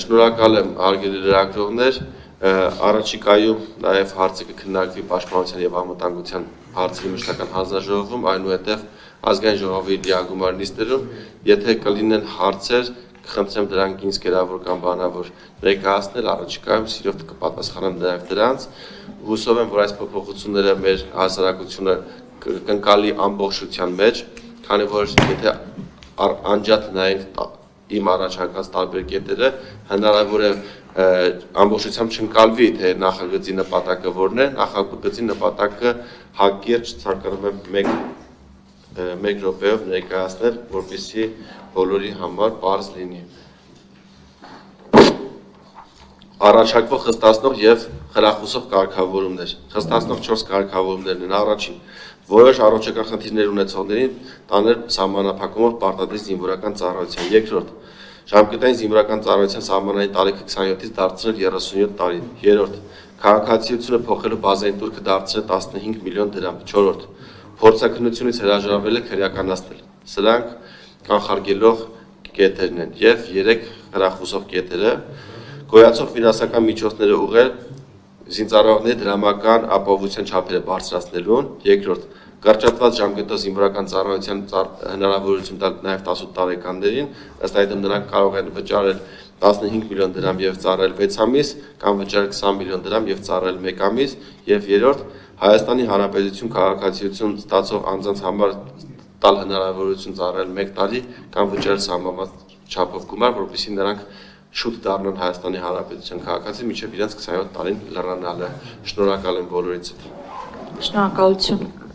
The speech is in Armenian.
Շնորհակալ եմ հարգելի լրագրողներ, առաջիկայում նաև հարցը կքննարկվի Պաշտպանության և անվտանգության հարցերի մշտական հանձնաժողովում, այնուհետև ազգային ժողովի դիագումար նիստերում, եթե կլինեն հարցեր, կխնդրեմ դրանք ինձ գերավոր կամ բանավոր ներկայացնել, առաջիկայում սիրով կպատասխանեմ նաև դրանց, հուսով եմ, որ այս փոփոխությունները մեր հասարակությունը կընկալի ամբողջության մեջ, քանի որ եթե անջատ նայենք իմ առաջարկած տարբեր կետերը, հնարավոր է ամբողջությամբ չընկալվի, թե նախագծի նպատակը որն է, նախագծի նպատակը հակիրճ ցանկանում եմ մեկ րոպեով ներկայացնել, որպեսզի բոլորի համար պարզ լինի։ Առաջարկվող խստացնող և խրախուսող կարգավորումներ։ Խստացնող 4 կարգավորումներն են առաջին։ Որոշ առողջական խնդիրներ ունեցողներին տանել սահմանափակումով պարտադիր զինվորական ծառայության։ Երկրորդ, ժամկետային զինվորական ծառայության սահմանային տարիքը 27-ից դարձնել 37 տարի։ Երրորդ, քաղաքացիությունը փոխելու բազային տուրքը դարձնել 15 միլիոն դրամ։ Չորրորդ, փորձաքննությունից հրաժարվելը քրեականացնել։ Սրանք կանխարգելող կետերն են և 3 խրախուսող կետերը։ Գոյացող ֆինանսական միջոցները ուղղել զինծառայողների դրամական ապահովության չափերը բարձրացնելուն։ Երկրորդ, կրճատված ժամկետով զինվորական ծառայության հնարավորություն տալ նաև 18 տարեկաններին, ըստ այդմ նրանք կարող են վճարել 15 միլիոն դրամ և ծառայել 6 ամիս, կամ վճարել 20 միլիոն դրամ և ծառայել 1 ամիս, և երրորդ, Հայաստանի Հանրապետություն քաղաքացիություն ստացող անձանց համար տալ հնարավորություն ծառայել 1 տարի կամ վճարել սահմանված չափով գումար, որպեսզի նրանք շուտ դառնան Հայաստանի Հանրապետության քաղաքացի, մինչև իրենց 27 տարին լրանալը։ Շնորհակալ եմ բոլորիցդ։ Շնորհակալություն։